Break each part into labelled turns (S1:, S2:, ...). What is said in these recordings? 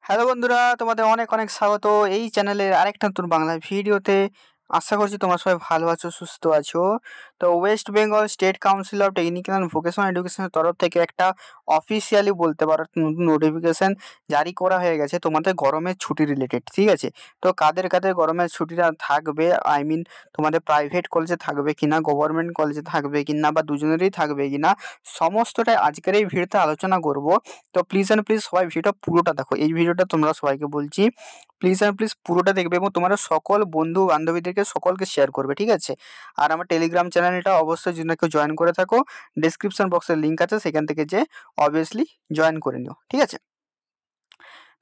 S1: Hello বন্ধুরা, তোমাদের অনেক অনেক স্বাগত এই চ্যানেলের আরেকটা নতুন বাংলা ভিডিওতে। আশা করছি তোমরা সবাই ভালো আছো, সুস্থ আছো। তো West Bengal state council of technical and vocational এডুকেশনের তরফ থেকে একটা অফিসিয়ালি বলতে পারো নতুন নোটিফিকেশান জারি করা হয়ে গেছে তোমাদের গরমের ছুটি রিলেটেড। ঠিক আছে, তো কাদের কাদের গরমের ছুটিটা থাকবে, আই মিন তোমাদের প্রাইভেট কলেজে থাকবে কিনা, গভর্নমেন্ট কলেজে থাকবে কিনা, বা দুজনেরই থাকবে কিনা, সমস্তটাই আজকের এই ভিডিওতে আলোচনা করব। তো প্লিজ অ্যান্ড প্লিজ সবাই ভিডিওটা পুরোটা দেখো। এই ভিডিওটা তোমরা সবাইকে বলছি, প্লিজ অ্যান্ড প্লিজ পুরোটা দেখবে এবং তোমার সকল বন্ধু বান্ধবীদেরকে সকলকে শেয়ার করবে, ঠিক আছে। আর আমার টেলিগ্রাম চ্যানেলটা অবশ্যই যদি কেউ জয়েন করে থাকো, ডিসক্রিপশন বক্সের লিঙ্ক আছে, সেখান থেকে যে অবভিয়াসলি জয়েন করে নিও, ঠিক আছে।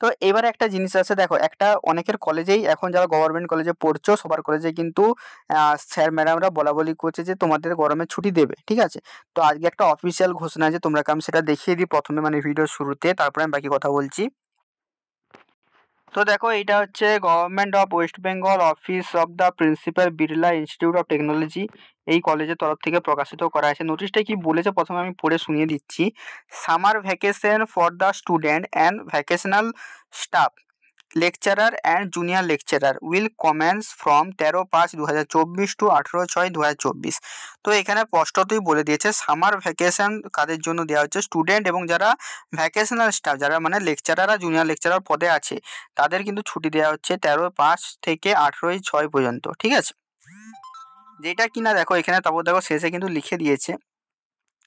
S1: তো এবারে একটা জিনিস আছে, দেখো একটা অনেকের কলেজেই এখন যারা গভর্নমেন্ট কলেজে পড়ছো সবার কলেজে কিন্তু স্যার ম্যাডামরা বলা বলি করছে যে তোমাদের গরমের ছুটি দেবে, ঠিক আছে। তো আজকে একটা অফিসিয়াল ঘোষণা আছে, তোমরা আমি সেটা দেখিয়ে দিই প্রথমে, মানে ভিডিওর শুরুতে, তারপরে আমি বাকি কথা বলছি। তো দেখো, এইটা হচ্ছে government of West Bengal office of the principal Birla institute of technology, এই কলেজের তরফ থেকে প্রকাশিত করা আছে। নোটিশটা কি বলেছে প্রথমে আমি পড়ে শুনিয়ে দিচ্ছি। Summer vacation for the student and vacational staff, lecturer and junior lecturer will commence from 13/5/2024 to 18/6/2024। তো এখানে স্পষ্টতই বলে দিয়েছে সামার ভ্যাকেশন কাদের জন্য দেওয়া হচ্ছে, স্টুডেন্ট এবং যারা ভ্যাকেশনাল স্টাফ, যারা মানে লেকচারার আর জুনিয়র লেকচারার পদে আছে, তাদের কিন্তু ছুটি দেওয়া হচ্ছে 13/5 থেকে 18/6 পর্যন্ত, ঠিক আছে। যেটা কিনা দেখো এখানে, তারপর দেখো শেষে কিন্তু লিখে দিয়েছে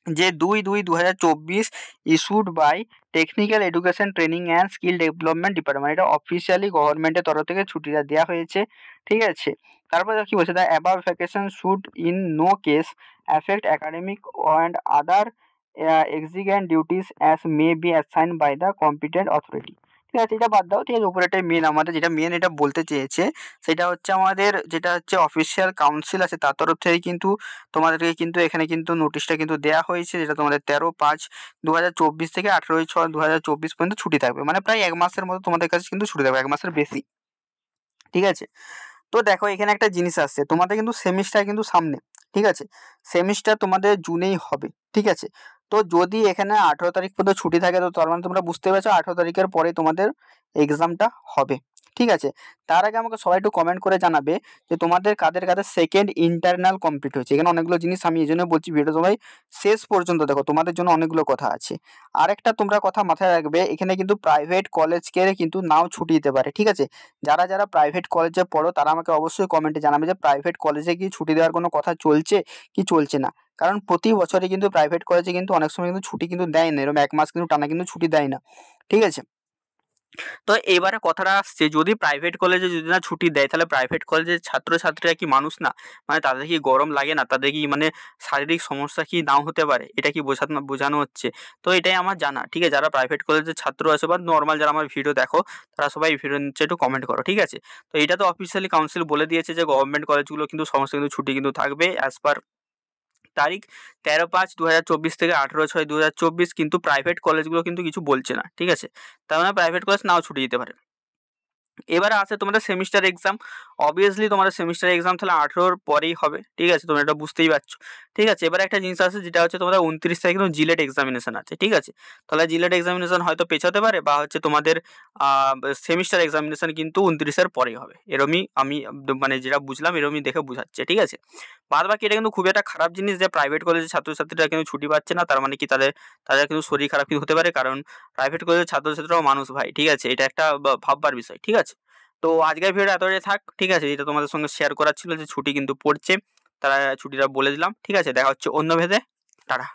S1: যে 2/2/2024 issued by technical education training and skill development department. এটা অফিসিয়ালি গভর্নমেন্টের তরফ থেকে ছুটিটা দেওয়া হয়েছে, ঠিক আছে। তারপরে কি বলছে, the above vacation should in no case affect academic and other exigent duties as may be assign by the competent authority. ঠিক আছে, এটা বাদ দাও, ঠিক আছে। উপরে এটাই মেন, আমাদের যেটা মেন এটা বলতে চেয়েছে সেটা হচ্ছে আমাদের যেটা হচ্ছে অফিসিয়াল কাউন্সিল আছে তার তরফ থেকে কিন্তু তোমাদেরকে কিন্তু এখানে কিন্তু নোটিশটা কিন্তু দেওয়া হয়েছে, যেটা তোমাদের 13/5/2024 থেকে 18/6/2024 পর্যন্ত ছুটি থাকবে, মানে প্রায় 1 মাসের মতো তোমাদের কাছে কিন্তু ছুটি থাকবে, 1 মাসের বেশি, ঠিক আছে। তো দেখো এখানে একটা জিনিস আসছে, তোমাদের কিন্তু সেমিস্টার কিন্তু সামনে, ঠিক আছে। সেমিস্টার তোমাদের জুনেই হবে, ঠিক আছে। তো যদি এখানে 18 তারিখ পর্যন্ত ছুটি থাকে, তো তার মানে তোমরা বুঝতে পারছো 18 তারিখের পরে তোমাদের এক্সামটা হবে, ঠিক আছে। তার আগে আমাকে সবাই একটু কমেন্ট করে জানাবে যে তোমাদের কাদের কাদের সেকেন্ড ইন্টারনাল কমপ্লিট হয়েছে। এখানে অনেকগুলো জিনিস আমি এই জন্য বলছি, ভিডিও সবাই শেষ পর্যন্ত দেখো, তোমাদের জন্য অনেকগুলো কথা আছে। আরেকটা তোমরা কথা মাথায় রাখবে, এখানে কিন্তু প্রাইভেট কলেজকে কিন্তু নাও ছুটি দিতে পারে, ঠিক আছে। যারা যারা প্রাইভেট কলেজে পড়ো তারা আমাকে অবশ্যই কমেন্টে জানাবে যে প্রাইভেট কলেজে কি ছুটি দেওয়ার কোনো কথা চলছে কি চলছে না। কারণ প্রতি বছরে কিন্তু প্রাইভেট কলেজে কিন্তু অনেক সময় কিন্তু ছুটি কিন্তু দেয় না, এরকম 1 মাস কিন্তু টানা কিন্তু ছুটি দেয় না, ঠিক আছে। তো এবারে কথাটা আসছে, যদি প্রাইভেট কলেজে যদি না ছুটি দেয়, তাহলে প্রাইভেট কলেজের ছাত্রছাত্রীরা কি মানুষ না? মানে তাদের কি গরম লাগে না? তাদের কি মানে শারীরিক সমস্যা কি নাও হতে পারে? এটা কি বোঝানো হচ্ছে? তো এটাই আমার জানা, ঠিক আছে। যারা প্রাইভেট কলেজের ছাত্র আছে বা নর্মাল যারা আমার ভিডিও দেখো, তারা সবাই এই ভিডিওর নিচে একটু কমেন্ট করো, ঠিক আছে। তো এটা তো অফিসিয়ালি কাউন্সিল বলে দিয়েছে যে গভর্নমেন্ট কলেজগুলো কিন্তু সমস্ত কিন্তু ছুটি কিন্তু থাকবে অ্যাজ পার তারিখ 13/5/2024 থেকে 18/6/2024, কিন্তু প্রাইভেট কলেজগুলো কিন্তু কিছু বলছে না, ঠিক আছে। তার মানে প্রাইভেট কলেজ নাও ছুটি দিতে পারে। এবারে আছে তোমাদের সেমিস্টার এক্সাম। অবভিয়াসলি তোমাদের সেমিস্টার এক্সাম তাহলে 18 পরেই হবে, ঠিক আছে, তোমরা এটা বুঝতেই পারছো, ঠিক আছে। এবারে একটা জিনিস আছে, যেটা হচ্ছে তোমাদের 29 তারিখে কিন্তু জিলেট এক্সামিনেশন আছে, ঠিক আছে। তাহলে জিলেট এক্সামিনেশন হয়তো পেছাতে পারে, বা হচ্ছে তোমাদের সেমিস্টার এক্সামিনেশন কিন্তু 29-এর পরেই হবে, এরমই আমি মানে যেটা বুঝলাম এরমই দেখে বোঝাচ্ছে, ঠিক আছে। বাদ বাকি এটা কিন্তু খুবই একটা খারাপ জিনিস যে প্রাইভেট কলেজের ছাত্রছাত্রীরা কিন্তু ছুটি পাচ্ছে না, তার মানে কি তাদের তাদের কিন্তু শরীর খারাপ কিন্তু হতে পারে, কারণ প্রাইভেট কলেজের ছাত্রছাত্রীরাও মানুষ ভাই, ঠিক আছে। এটা একটা ভাববার বিষয়, ঠিক আছে। তো আজকের ভিডিওটা এতটাই থাক, ঠিক আছে। এটা তোমাদের সঙ্গে শেয়ার করার ছিল যে ছুটি কিন্তু পড়ছে, তারা ছুটিটা বলে দিলাম, ঠিক আছে। দেখা হচ্ছে অন্য ভেদে, টাটা।